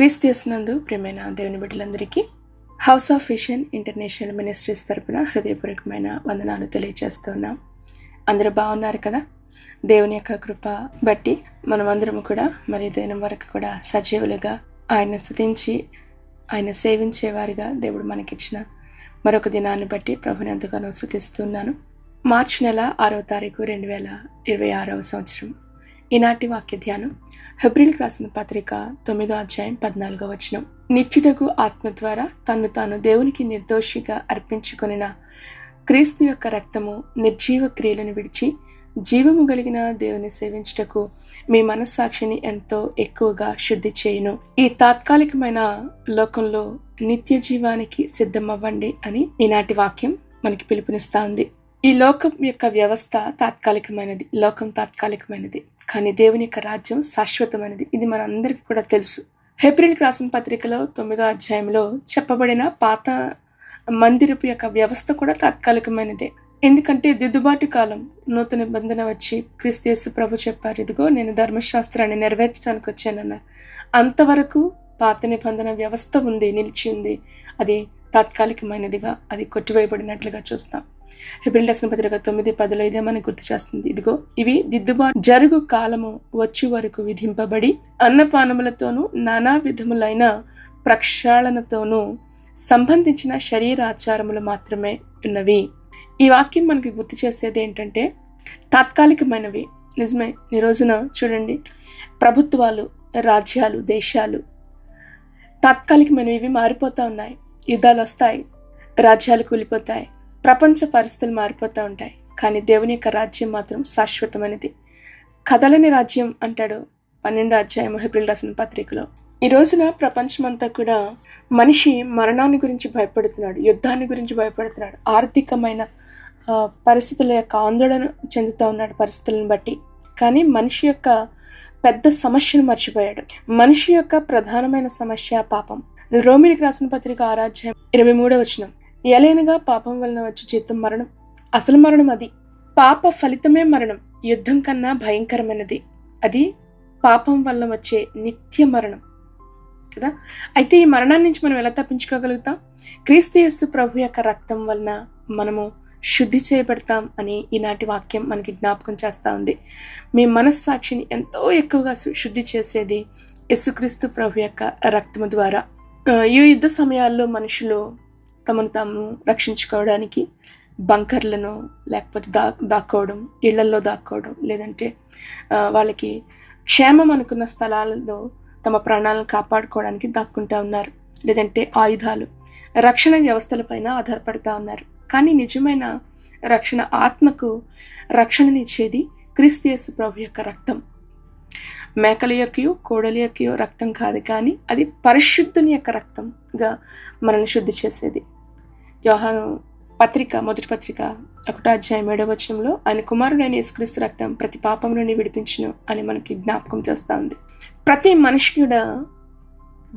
క్రీస్తు యేసునందు ప్రియమైన దేవుని బిడ్డలందరికీ house of vision international ministries తరపున హృదయపూర్వకమైన వందనాలు తెలియజేస్తున్నాం. అందరూ బాగున్నారు కదా? దేవుని యొక్క కృప బట్టి మనమందరం కూడా మరి దినం వరకు కూడా సజీవులుగా ఆయన స్తుతించి ఆయన సేవించేవారిగా దేవుడు మనకిచ్చిన మరొక దినాన్ని బట్టి ప్రభుని ఎంతగానో స్తుతిస్తున్నాను. మార్చి నెల 6వ తారీఖు 2026 సంవత్సరం. ఈనాటి వాక్య ధ్యానం హెబ్రీయులకు రాసిన పత్రిక 9వ అధ్యాయం 14వ వచనం. నిత్యుడగు ఆత్మ ద్వారా తన్ను తాను దేవునికి నిర్దోషిగా అర్పించుకొనిన క్రీస్తు యొక్క రక్తము నిర్జీవ క్రియలను విడిచి జీవము కలిగిన దేవుని సేవించుటకు మీ మనస్సాక్షిని ఎంతో ఎక్కువగా శుద్ధి చేయును. ఈ తాత్కాలికమైన లోకంలో నిత్య జీవానికి సిద్ధమవ్వండి అని ఈనాటి వాక్యం మనకి పిలుపునిస్తా ఉంది. ఈ లోకం యొక్క వ్యవస్థ తాత్కాలికమైనది, లోకం తాత్కాలికమైనది, కానీ దేవుని యొక్క రాజ్యం శాశ్వతమైనది. ఇది మనందరికీ కూడా తెలుసు. హెబ్రీయులకు రాసిన పత్రికలో 9వ అధ్యాయంలో చెప్పబడిన పాత మందిరపు యొక్క వ్యవస్థ కూడా తాత్కాలికమైనదే. ఎందుకంటే దిద్దుబాటు కాలం, నూతన నిబంధన వచ్చి క్రీస్తు యేసు ప్రభు చెప్పారు, ఇదిగో నేను ధర్మశాస్త్రాన్ని నెరవేర్చడానికి వచ్చానన్నారు. అంతవరకు పాత నిబంధన వ్యవస్థ ఉంది, నిలిచి ఉంది. అది తాత్కాలికమైనదిగా, అది కొట్టివేయబడినట్లుగా చూస్తాం. హెబ్రీయులకు రాసిన పత్రిక 9:10 ఇదే మనకు గుర్తు చేస్తుంది. ఇదిగో ఇవి దిద్దుబాటు జరుగు కాలము వచ్చి వరకు విధింపబడి అన్నపానములతోనూ నానా విధములైన ప్రక్షాళనతోనూ సంబంధించిన శరీరాచారములు మాత్రమే ఉన్నవి. ఈ వాక్యం మనకి గుర్తు చేసేది ఏంటంటే తాత్కాలికమైనవి. నిజమే. ఈ రోజున చూడండి, ప్రభుత్వాలు, రాజ్యాలు, దేశాలు తాత్కాలికమైనవి, ఇవి మారిపోతూ ఉన్నాయి. యుద్ధాలు వస్తాయి, రాజ్యాలు కూలిపోతాయి, ప్రపంచ పరిస్థితులు మారిపోతూ ఉంటాయి. కానీ దేవుని యొక్క రాజ్యం మాత్రం శాశ్వతమైనది. కదలని రాజ్యం అంటాడు 12వ అధ్యాయం హెబ్రీయులకు రాసిన పత్రికలో. ఈ రోజున ప్రపంచమంతా కూడా మనిషి మరణాన్ని గురించి భయపడుతున్నాడు, యుద్ధాన్ని గురించి భయపడుతున్నాడు, ఆర్థికమైన పరిస్థితుల యొక్క ఆందోళన చెందుతూ ఉన్నాడు పరిస్థితులను బట్టి. కానీ మనిషి యొక్క పెద్ద సమస్యను మర్చిపోయాడు. మనిషి యొక్క ప్రధానమైన సమస్య పాపం. రోమీయులకు రాసిన పత్రిక 6వ అధ్యాయం 23వ వచనం. ఎలైనగా పాపం వలన వచ్చే జీతం మరణం. అసలు మరణం అది. పాప ఫలితమే మరణం. యుద్ధం కన్నా భయంకరమైనది అది పాపం వల్ల వచ్చే నిత్య మరణం కదా. అయితే ఈ మరణాన్ని నుంచి మనం ఎలా తప్పించుకోగలుగుతాం? క్రీస్తు యేసు ప్రభు యొక్క రక్తం వలన మనము శుద్ధి చేయబడతాం అని ఈనాటి వాక్యం మనకి జ్ఞాపకం చేస్తూ ఉంది. మీ మనస్సాక్షిని ఎంతో ఎక్కువగా శుద్ధి చేసేది యేసుక్రీస్తు ప్రభు యొక్క రక్తము ద్వారా. ఈ యుద్ధ సమయాల్లో మనుషులు తమను తాము రక్షించుకోవడానికి బంకర్లను లేకపోతే దాక్కోవడం, ఇళ్లల్లో దాక్కోవడం, లేదంటే వాళ్ళకి క్షేమం అనుకున్న స్థలాలలో తమ ప్రాణాలను కాపాడుకోవడానికి దాక్కుంటా ఉన్నారు. లేదంటే ఆయుధాలు, రక్షణ వ్యవస్థలపైన ఆధారపడుతూ ఉన్నారు. కానీ నిజమైన రక్షణ, ఆత్మకు రక్షణనిచ్చేది క్రీస్తు యేసు ప్రభు యొక్క రక్తం. మేకల యొక్కయో కోడల యొక్కయో రక్తం కాదు, కానీ అది పరిశుద్ధుని యొక్క రక్తంగా మనల్ని శుద్ధి చేసేది. యోహాను పత్రిక, మొదటి పత్రిక 1వ అధ్యాయం 7వ వచనంలో ఆయన కుమారుడైన యేసుక్రీస్తు రక్తం ప్రతి పాపం నుండి విడిపించును అని మనకి జ్ఞాపకం చేస్తూ ఉంది. ప్రతి మనిషి కూడా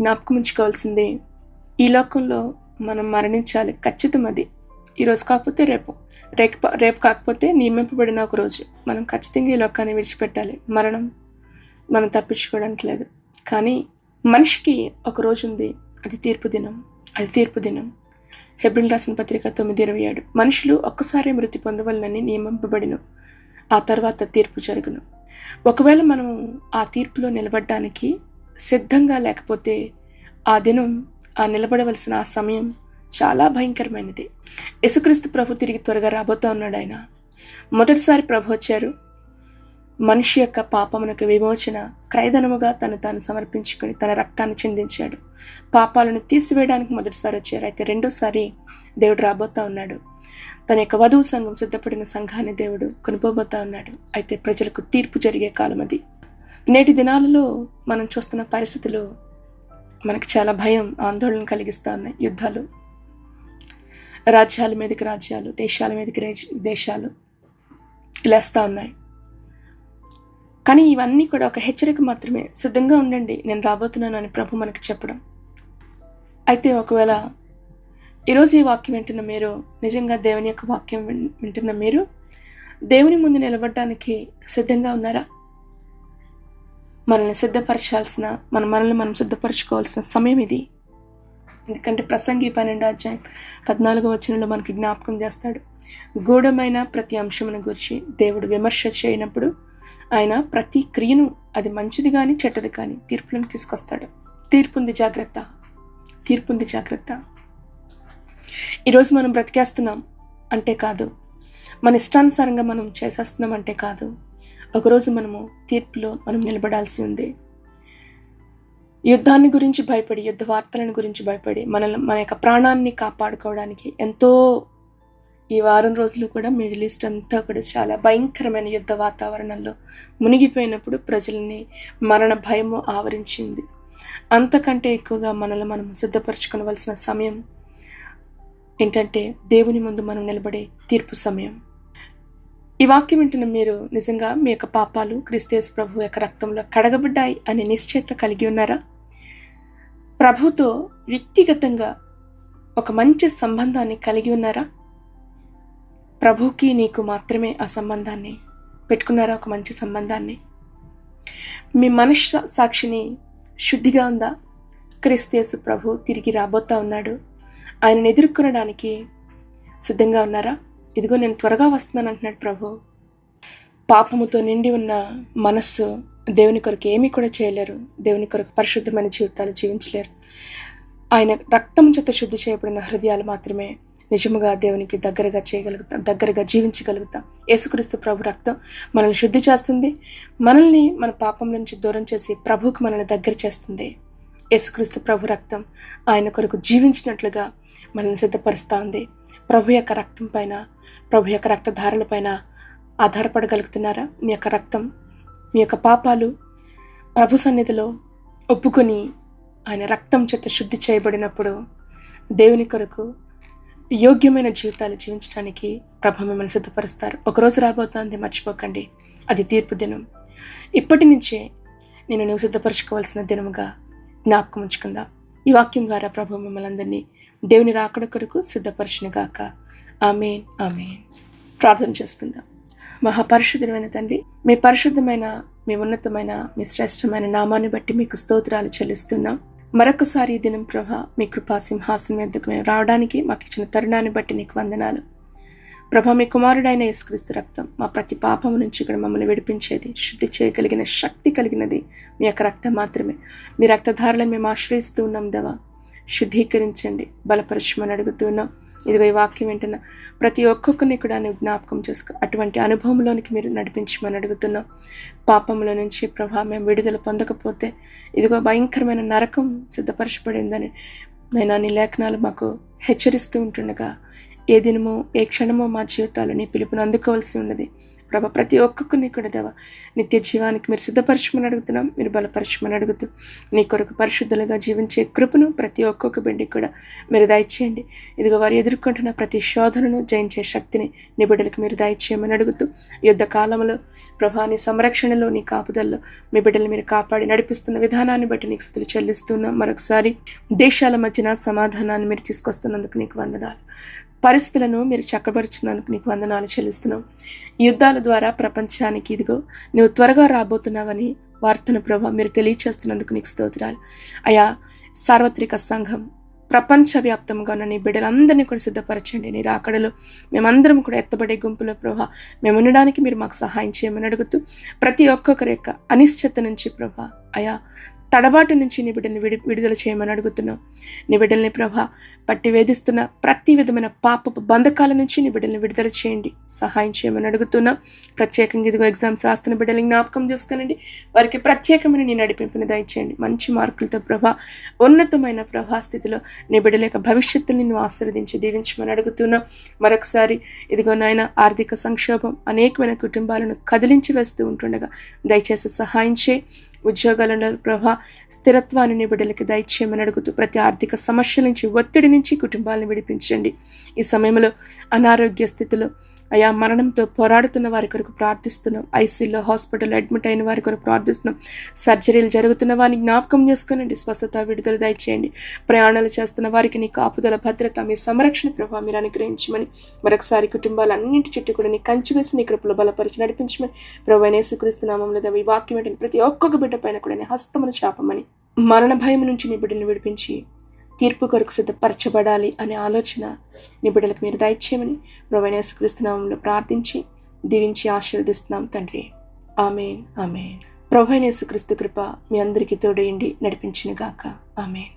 జ్ఞాపకం ఉంచుకోవాల్సింది, ఈ లోకంలో మనం మరణించాలి, ఖచ్చితం. అది ఈరోజు కాకపోతే రేపు, రేపు కాకపోతే నియమింపబడిన ఒక రోజు మనం ఖచ్చితంగా ఈ లోకాన్ని విడిచిపెట్టాలి. మరణం మనం తప్పించుకోవడానికి లేదు. కానీ మనిషికి ఒక రోజు ఉంది, అది తీర్పు దినం. అది తీర్పు దినం. హెబ్రీయులకు రాసిన పత్రిక 9:27. మనుషులు ఒక్కసారి మృతి పొందవలనని నియమింపబడిను, ఆ తర్వాత తీర్పు జరుగును. ఒకవేళ మనం ఆ తీర్పులో నిలబడడానికి సిద్ధంగా లేకపోతే ఆ దినం, ఆ నిలబడవలసిన ఆ సమయం చాలా భయంకరమైనది. యేసుక్రీస్తు ప్రభు తిరిగి త్వరగా రాబోతూ ఉన్నాడు. ఆయన మొదటిసారి ప్రభు వచ్చారు, మనిషి యొక్క పాపమునకు విమోచన క్రయధనముగా తను తాను సమర్పించుకొని తన రక్తాన్ని చిందించాడు. పాపాలను తీసివేయడానికి మొదటిసారి వచ్చారు. అయితే రెండోసారి దేవుడు రాబోతా ఉన్నాడు. తన యొక్క వధువు సంఘం, సిద్ధపడిన సంఘాన్ని దేవుడు కొనుపోబోతా ఉన్నాడు. అయితే ప్రజలకు తీర్పు జరిగే కాలం అది. నేటి దినాలలో మనం చూస్తున్న పరిస్థితులు మనకు చాలా భయం, ఆందోళన కలిగిస్తూ ఉన్నాయి. యుద్ధాలు, రాజ్యాల మీదకి రాజ్యాలు, దేశాల మీదకి దేశాలు లేస్తూ ఉన్నాయి. కానీ ఇవన్నీ కూడా ఒక హెచ్చరిక మాత్రమే. సిద్ధంగా ఉండండి, నేను రాబోతున్నాను అని ప్రభు మనకి చెప్పడం. అయితే ఒకవేళ ఈరోజు ఈ వాక్యం వింటున్న మీరు, నిజంగా దేవుని యొక్క వాక్యం వింటున్న మీరు దేవుని ముందు నిలబడడానికి సిద్ధంగా ఉన్నారా? మనల్ని సిద్ధపరచాల్సిన మనల్ని మనం సిద్ధపరచుకోవాల్సిన సమయం ఇది. ఎందుకంటే ప్రసంగి 12:14 మనకి జ్ఞాపకం చేస్తాడు, గూఢమైన ప్రతి అంశమును గురించి దేవుడు విమర్శ చేయనప్పుడు ఆయన ప్రతి క్రియను, అది మంచిది కానీ చెడ్డది కానీ, తీర్పులను తీసుకొస్తాడు. తీర్పుంది జాగ్రత్త. ఈరోజు మనం బ్రతికేస్తున్నాం అంటే కాదు, మన ఇష్టానుసారంగా మనం చేసేస్తున్నాం అంటే కాదు. ఒకరోజు మనము తీర్పులో మనం నిలబడాల్సి ఉంది. యుద్ధాన్ని గురించి భయపడి, యుద్ధ వార్తలను గురించి భయపడి మన యొక్క ప్రాణాన్ని కాపాడుకోవడానికి ఎంతో ఈ వారం రోజులు కూడా మిడిల్ ఈస్ట్ అంతా కూడా చాలా భయంకరమైన యుద్ధ వాతావరణంలో మునిగిపోయినప్పుడు ప్రజల్ని మరణ భయము ఆవరించింది. అంతకంటే ఎక్కువగా మనల్ని మనం సిద్ధపరచుకోవలసిన సమయం ఏంటంటే దేవుని ముందు మనం నిలబడే తీర్పు సమయం. ఈ వాక్యం వింటున్న మీరు నిజంగా మీ యొక్క పాపాలు క్రీస్తు యేసు ప్రభు యొక్క రక్తంలో కడగబడ్డాయి అనే నిశ్చయత కలిగి ఉన్నారా? ప్రభుతో వ్యక్తిగతంగా ఒక మంచి సంబంధాన్ని కలిగి ఉన్నారా? ప్రభుకి నీకు మాత్రమే ఆ సంబంధాన్ని పెట్టుకున్నారా? ఒక మంచి సంబంధాన్ని. మీ మనస్సాక్షిని శుద్ధిగా ఉందా? క్రీస్తు యేసు ప్రభు తిరిగి రాబోతా ఉన్నాడు. ఆయనను ఎదుర్కొనడానికి సిద్ధంగా ఉన్నారా? ఇదిగో నేను త్వరగా వస్తున్నాను అంటున్నాడు ప్రభు. పాపముతో నిండి ఉన్న మనస్సు దేవుని కొరకు ఏమీ కూడా చేయలేరు. దేవుని కొరకు పరిశుద్ధమైన జీవితాలు జీవించలేరు. ఆయన రక్తం చేత శుద్ధి చేయబడిన హృదయాలు మాత్రమే నిజముగా దేవునికి దగ్గరగా జీవించగలుగుతాం. యేసుక్రీస్తు ప్రభు రక్తం మనల్ని శుద్ధి చేస్తుంది. మనల్ని మన పాపం నుంచి దూరం చేసి ప్రభువుకు మనల్ని దగ్గర చేస్తుంది. యేసుక్రీస్తు ప్రభు రక్తం ఆయన కొరకు జీవించినట్లుగా మనల్ని సిద్ధపరుస్తూ ఉంది. ప్రభు యొక్క రక్తం పైన, ప్రభు యొక్క రక్తధారల పైన ఆధారపడగలుగుతున్నారా? మీ యొక్క రక్తం, మీ యొక్క పాపాలు ప్రభు సన్నిధిలో ఒప్పుకొని ఆయన రక్తం చేత శుద్ధి చేయబడినప్పుడు దేవుని కొరకు యోగ్యమైన జీవితాలు జీవించడానికి ప్రభు మిమ్మల్ని సిద్ధపరుస్తారు. ఒకరోజు రాబోతోంది, మర్చిపోకండి. అది తీర్పు దినం. ఇప్పటి నుంచే నువ్వు సిద్ధపరచుకోవాల్సిన దినముగా జ్ఞాపకం ఉంచుకుందాం. ఈ వాక్యం ద్వారా ప్రభు మిమ్మల్ని అందరినీ దేవుని రాకడ కొరకు సిద్ధపరచునుగాక. ఆమేన్, ఆమేన్. ప్రార్థన చేసుకుందాం. మహాపరిశుద్ధమైన తండ్రి, మీ పరిశుద్ధమైన, మీ ఉన్నతమైన, మీ శ్రేష్టమైన నామాన్ని బట్టి మీకు స్తోత్రాలు చెల్లిస్తున్నాం. మరొకసారి ఈ దినం ప్రభా మీ కృపా సింహాసనం మీదకు మేము రావడానికి మాకు ఇచ్చిన తరుణాన్ని బట్టి నీకు వందనాలు. ప్రభా, మీ కుమారుడైన యేసుక్రీస్తు రక్తం మా ప్రతి పాపము నుంచి కూడా మమ్మల్ని విడిపించేది, శుద్ధి చేయగలిగిన శక్తి కలిగినది మీ యొక్క రక్తం మాత్రమే. మీ రక్తధారలను మేము ఆశ్రయిస్తూ ఉన్నాం దేవా. శుద్ధీకరించండి, బలపరచమని అడుగుతున్నాం. ఇదిగో ఈ వాక్యం వింటున్న ప్రతి ఒక్కొక్కరిని కూడా నువ్వు జ్ఞాపకం చేసుకో. అటువంటి అనుభవంలోనికి మీరు నడిపించమని అడుగుతున్నాం. పాపంలో నుంచి ప్రభా మేము విడుదల పొందకపోతే ఇదిగో భయంకరమైన నరకం సిద్ధపరచబడిందని నేను నీ లేఖనాలు మాకు హెచ్చరిస్తూ ఉంటుండగా, ఏ దినమో ఏ క్షణమో మా జీవితాలు నీ పిలుపును అందుకోవాల్సి ఉన్నది. ప్రభా, ప్రతి ఒక్కొక్కరిని కూడా దేవా నిత్య జీవానికి మీరు సిద్ధపరచమని అడుగుతున్నాం. మీరు బలపరచమని అడుగుతూ నీ కొరకు పరిశుద్ధులుగా జీవించే కృపను ప్రతి ఒక్కొక్క బిడ్డకి కూడా మీరు దయచేయండి. ఇదిగో వారు ఎదుర్కొంటున్న ప్రతి శోధనను జయించే శక్తిని నీ బిడ్డలకు మీరు దయచేయమని అడుగుతూ, యుద్ధ కాలంలో ప్రభా నీ సంరక్షణలో, నీ కాపుదల్లో మీ బిడ్డలు మీరు కాపాడి నడిపిస్తున్న విధానాన్ని బట్టి నీకు స్తుతులు చెల్లిస్తున్నాం. మరొకసారి దేశాల మధ్యన సమాధానాన్ని మీరు తీసుకొస్తున్నందుకు నీకు వందనాలు. పరిస్థితులను మీరు చక్కబరుచున్నందుకు నీకు వందనాలు చెల్లిస్తున్నాం. యుద్ధాల ద్వారా ప్రపంచానికి ఇదిగో నువ్వు త్వరగా రాబోతున్నావని వార్తను ప్రభా మీరు తెలియచేస్తున్నందుకు నీకు స్తోత్రాలు. అయా సార్వత్రిక సంఘం ప్రపంచవ్యాప్తంగా ఉన్న నీ బిడ్డలందరినీ కూడా సిద్ధపరచండి. నీ రాకడలో మేమందరం కూడా ఎత్తబడే గుంపులో ప్రభా మేము ఉండడానికి మీరు మాకు సహాయం చేయమని అడుగుతూ, ప్రతి ఒక్కొక్కరి యొక్క అనిశ్చిత నుంచి ప్రభా అయా తడబాటు నుంచి నీ బిడ్డల్ని విడుదల చేయమని అడుగుతున్నాం. నీ బిడ్డల్ని ప్రభా పట్టి వేధిస్తున్న ప్రతి విధమైన పాపపు బంధకాల నుంచి నీ బిడ్డల్ని విడుదల చేయండి, సహాయం చేయమని అడుగుతున్నాం. ప్రత్యేకంగా ఇదిగో ఎగ్జామ్స్ రాస్తున్న బిడ్డల్ని జ్ఞాపకం చేసుకునండి. వారికి ప్రత్యేకమైన నీ నడిపింపుని దయచేయండి. మంచి మార్కులతో ప్రభా ఉన్నతమైన ప్రభా స్థితిలో నీ బిడ్డల యొక్క భవిష్యత్తుని నువ్వు ఆశీర్వదించి దీవించమని అడుగుతున్నాం. మరొకసారి ఇదిగో నాయన ఆర్థిక సంక్షోభం అనేకమైన కుటుంబాలను కదిలించి వేస్తూ ఉంటుండగా దయచేసి సహాయం చేయి. ఉద్యోగాలలో ప్రభా స్థిరత్వాన్ని నీ బిడ్డలకి దయచేయమని అడుగుతూ, ప్రతి ఆర్థిక సమస్యల నుంచి, ఒత్తిడి నుంచి కుటుంబాలను విడిపించండి. ఈ సమయంలో అనారోగ్య స్థితిలో అయా మరణంతో పోరాడుతున్న వారి కొరకు ప్రార్థిస్తున్నాం. ఐసీలో హాస్పిటల్లో అడ్మిట్ అయిన వారి కొరకు ప్రార్థిస్తున్నాం. సర్జరీలు జరుగుతున్న వారిని జ్ఞాపకం చేసుకునండి, స్వస్థత విడుదల దయచేయండి. ప్రయాణాలు చేస్తున్న వారికి నీ కాపుదల భద్రత, మీ సంరక్షణ ప్రభావం మీరు అనుగ్రహించమని మరొకసారి కుటుంబాలన్నింటి చుట్టూ కూడా నీ కంచి వేసి నీ కృపలో బలపరిచి నడిపించమని ప్రభువైన యేసుక్రీస్తు నామములో ఈ వాక్యం ఏంటని ప్రతి ఒక్కొక్క బిడ్డ పైన కూడా నీ హస్తమును చాపమని, మరణ భయం నుంచి నీ బిడ్డను విడిపించి తీర్పు కొరకు సిద్ధపరచబడాలి అనే ఆలోచన నీ బిడ్డలకు మీరు దయచేయమని ప్రభువైన యేసుక్రీస్తు నామములో ప్రార్థించి దీవించి ఆశీర్వదిస్తున్నాం తండ్రి. ఆమేన్, ఆమేన్. ప్రభువైన యేసుక్రీస్తు కృప మీ అందరికీ తోడేయండి నడిపించును గాక. ఆమేన్.